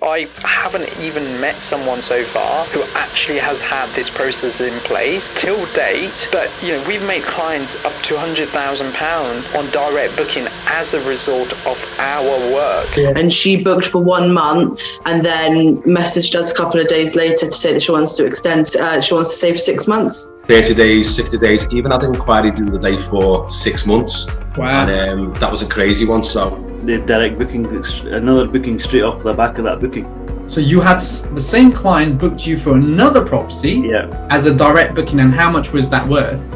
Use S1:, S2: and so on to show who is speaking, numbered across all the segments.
S1: I haven't even met someone so far who actually has had this process in place till date. But we've made clients up to £100,000 on direct booking as a result of our work.
S2: And she booked for 1 month and then messaged us a couple of days later to say that she wants to extend. She wants to stay for 6 months.
S3: 30 days, 60 days, even had an inquiry the other day for 6 months.
S4: Wow.
S3: And that was a crazy one. So
S5: the direct booking, another booking straight off the back of that booking.
S4: So you had the same client booked you for another property as a direct booking, and how much was that worth?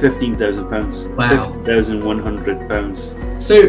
S5: £15,000.
S4: Wow.
S5: £15,100.
S4: So,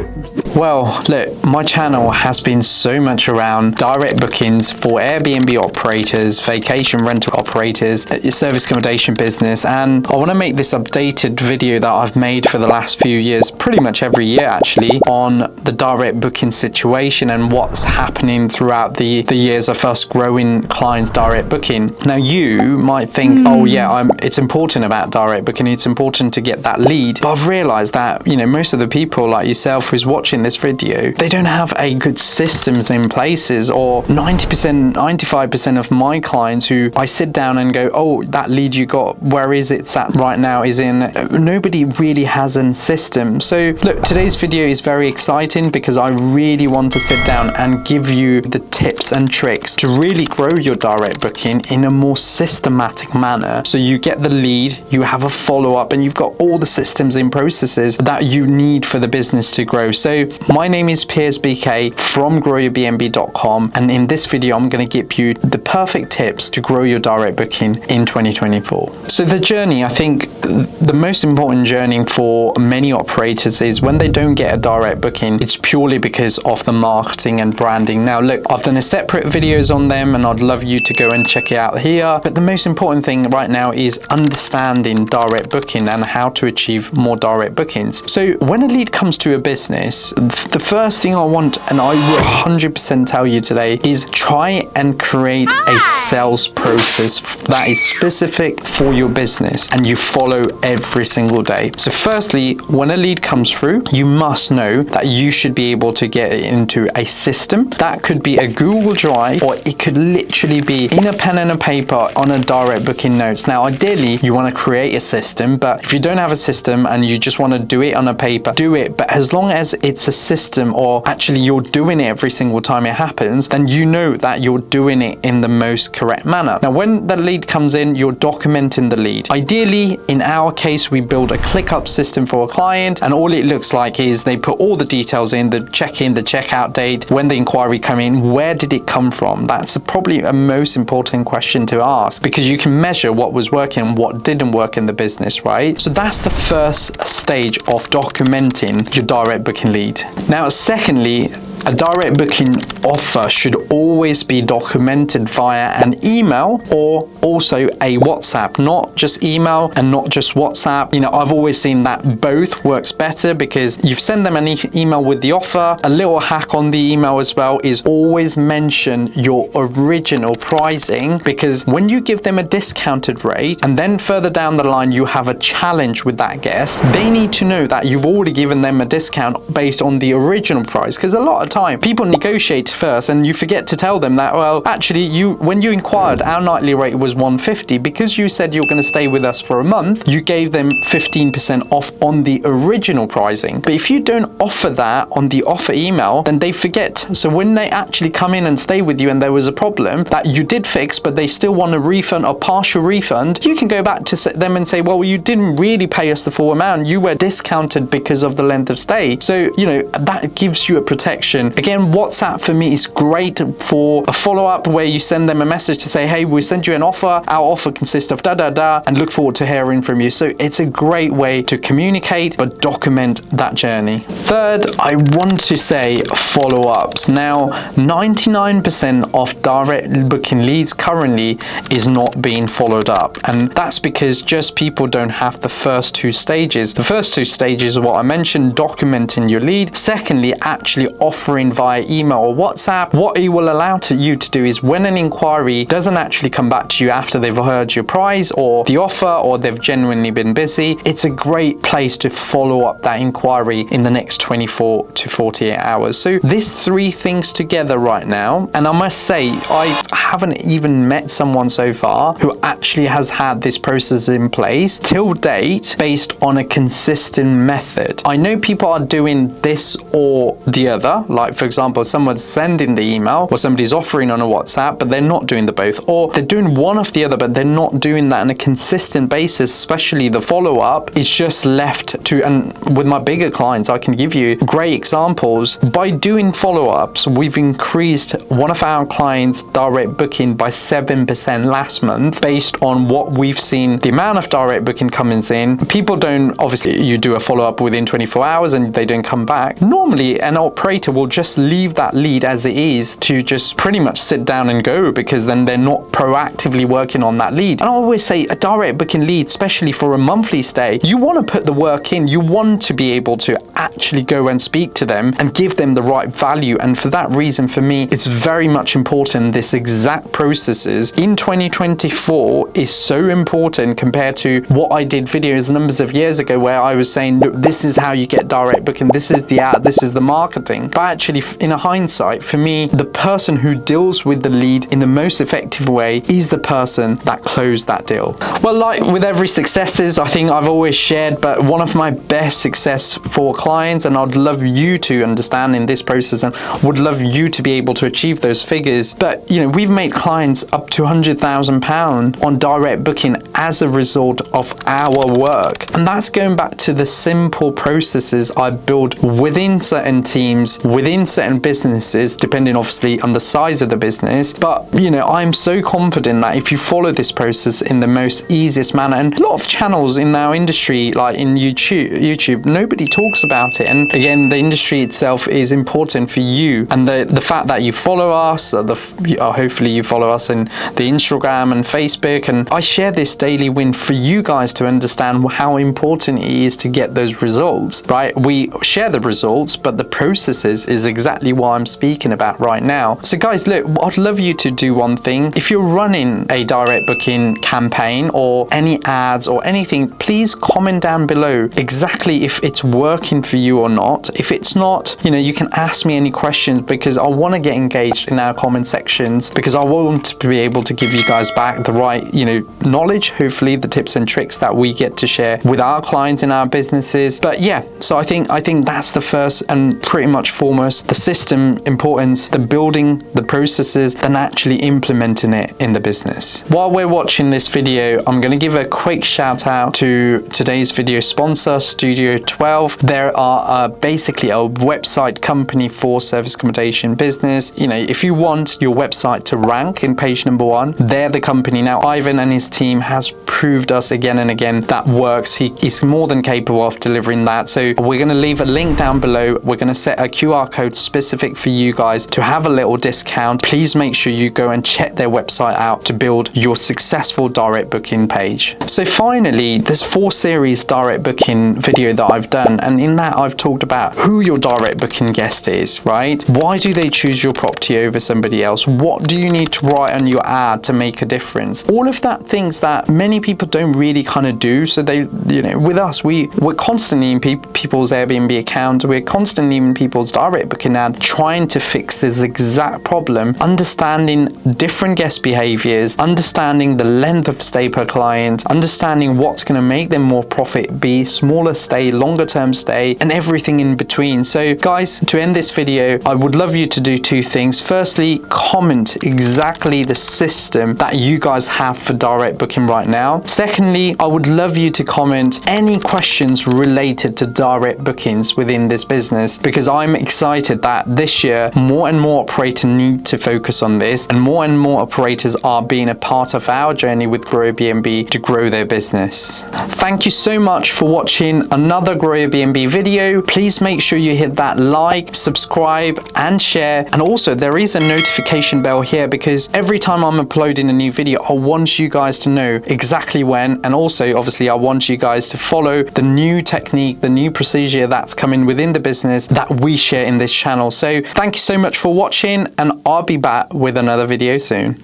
S1: well, look, my channel has been so much around direct bookings for Airbnb operators, vacation rental operators, service accommodation business, and I want to make this updated video that I've made for the last few years, pretty much every year actually, on the direct booking situation and what's happening throughout the years of us growing clients direct booking. Now you might think, oh yeah, it's important about direct booking, it's important to get that lead, but I've realized that most of the people like yourself who's watching this video, they don't have a good systems in places, or 90%, 95% of my clients who I sit down and go, oh, that lead you got, where is it sat right now, is in, nobody really has a system. So look, today's video is very exciting because I really want to sit down and give you the tips and tricks to really grow your direct booking in a more systematic manner. So you get the lead, you have a follow-up, and you've got all the systems and processes that you need for the business to grow. So my name is Piers BK from GrowYourBnb.com, and in this video I'm going to give you the perfect tips to grow your direct booking in 2024. So the journey, I think the most important journey for many operators is when they don't get a direct booking, it's purely because of the marketing and branding. Now look, I've done a separate videos on them and I'd love you to go and check it out here, but the most important thing right now is understanding direct booking and how to achieve more direct bookings. So when a lead comes to a business, the first thing I want, and I will 100% tell you today, is try and create a sales process that is specific for your business and you follow every single day. So firstly, when a lead comes through, you must know that you should be able to get it into a system. That could be a Google Drive, or it could literally be in a pen and a paper on a direct booking notes. Now ideally you want to create a system, but if you don't have a system and you just want to do it on a paper, do it. But as long as it's a system, or actually you're doing it every single time it happens, then you know that you're doing it in the most correct manner. Now when the lead comes in, you're documenting the lead. Ideally, in our case, we build a ClickUp system for a client, and all it looks like is they put all the details in, the check-in, the checkout date, when the inquiry come in, where did it come from? That's probably a most important question to ask, because you can measure what was working and what didn't work in the business, right? So that's the first stage of documenting your direct booking lead. Now secondly, a direct booking offer should always be documented via an email or also a WhatsApp, not just email and not just WhatsApp. I've always seen that both works better, because you send them an email with the offer. A little hack on the email as well is always mention your original pricing, because when you give them a discounted rate and then further down the line you have a challenge with that guest, they need to know that you've already given them a discount based on the original price, because a lot of time people negotiate first and you forget to tell them that, well, actually when you inquired, our nightly rate was £150. Because you said you're going to stay with us for a month, you gave them 15% off on the original pricing. But if you don't offer that on the offer email, then they forget. So when they actually come in and stay with you and there was a problem that you did fix, but they still want a refund or partial refund, you can go back to them and say, well, you didn't really pay us the full amount, you were discounted because of the length of stay. So that gives you a protection. Again, WhatsApp for me is great for a follow-up where you send them a message to say, hey, we send you an offer, our offer consists of and look forward to hearing from you. So it's a great way to communicate but document that journey. Third, I want to say follow-ups. Now 99% of direct booking leads currently is not being followed up, and that's because just people don't have the first two stages. The first two stages are what I mentioned, documenting your lead. Secondly, actually offering via email or WhatsApp. What it will allow you to do is when an inquiry doesn't actually come back to you after they've heard your price or the offer, or they've genuinely been busy, it's a great place to follow up that inquiry in the next 24 to 48 hours. So these three things together right now, and I must say, I haven't even met someone so far who actually has had this process in place till date based on a consistent method. I know people are doing this or the other, like for example, someone's sending the email or somebody's offering on a WhatsApp, but they're not doing the both, or they're doing one of the other, but they're not doing that on a consistent basis, especially the follow-up. It's just left to, and with my bigger clients, I can give you great examples. By doing follow-ups, we've increased one of our clients' direct booking by 7% last month based on what we've seen, the amount of direct booking coming in. People don't, obviously you do a follow-up within 24 hours and they don't come back. Normally an operator will just leave that lead as it is to just pretty much sit down and go, because then they're not proactively working on that lead. And I always say a direct booking lead, especially for a monthly stay, you want to put the work in. You want to be able to actually go and speak to them and give them the right value. And for that reason, for me, it's very much important. This exact processes in 2024 is so important compared to what I did videos numbers of years ago, where I was saying, look, this is how you get direct booking, this is the ad, this is the marketing. But actually, in a hindsight, for me, the person who deals with the lead in the most effective way is the person that closed that deal. Well, like with every successes, I think I've always shared, but one of my best success for clients, and I'd love you to understand in this process and would love you to be able to achieve those figures. But you know, we've made clients up to £100,000 on direct booking as a result of our work. And that's going back to the simple processes I build within certain teams, within certain businesses, depending obviously on the size of the business. But you know, I'm so confident that if you follow this process in the most easiest manner, and a lot of channels in our industry, like in YouTube, nobody talks about it. And again, the industry itself is important for you, and the fact that you follow us, hopefully you follow us in the Instagram and Facebook, and I share this daily win for you guys to understand how important it is to get those results, right? We share the results, but the processes is exactly what I'm speaking about right now. So guys, look, I'd love you to do one thing. If you're running a direct booking campaign or any ads or anything, please comment down below exactly if it's working for you or not. If it's not, you know, you can ask me any questions, because I want to get engaged in our comment sections, because I want to be able to give you guys back the right, you know, knowledge, hopefully the tips and tricks that we get to share with our clients in our businesses. But yeah, so I think that's the first and pretty much foremost, the system importance, the building the processes, and actually implementing it in the business. While we're watching this video, I'm going to give a quick shout out to today's video sponsor, Studio 12. There are basically a website company for service accommodation business. You know, if you want your website to rank in page number 1, they're the company. Now, Ivan and his team has proved us again and again that works. He is more than capable of delivering that. So we're going to leave a link down below. We're going to set a QR code specific for you guys to have a little discount. Please make sure you go and check their website out to build your successful direct booking page. So finally, there's 4 series direct booking video that I've done, and in that I've talked about who your direct booking guest is, right? Why do they choose your property over somebody else? What do you need to write on your ad to make a difference? All of that things that many people don't really kind of do. So they, you know, with us, we're constantly in people's Airbnb account, we're constantly in people's direct booking ad trying to fix this exact problem, understanding different guest behaviors, understanding the length of stay per client, understanding what's going to make them more profit, be smaller stay, longer term stay, and everything in between. So guys, to end this video, I would love you to do 2 things. Firstly, comment exactly the system that you guys have for direct booking right now. Secondly, I would love you to comment any questions related to direct bookings within this business, because I'm excited that this year more and more operators need to focus on this, and more operators are being a part of our journey with GrowYourBnB to grow their business. Thank you so much for watching another GrowYourBnB video. Please make sure you hit that like, subscribe and share, and also there is a notification bell here, because every time I'm uploading a new video, I want you guys to know exactly when, and also obviously obviously I want you guys to follow the new technique, the new procedure that's coming within the business that we share in this channel. So thank you so much for watching, and I'll be back with another video soon.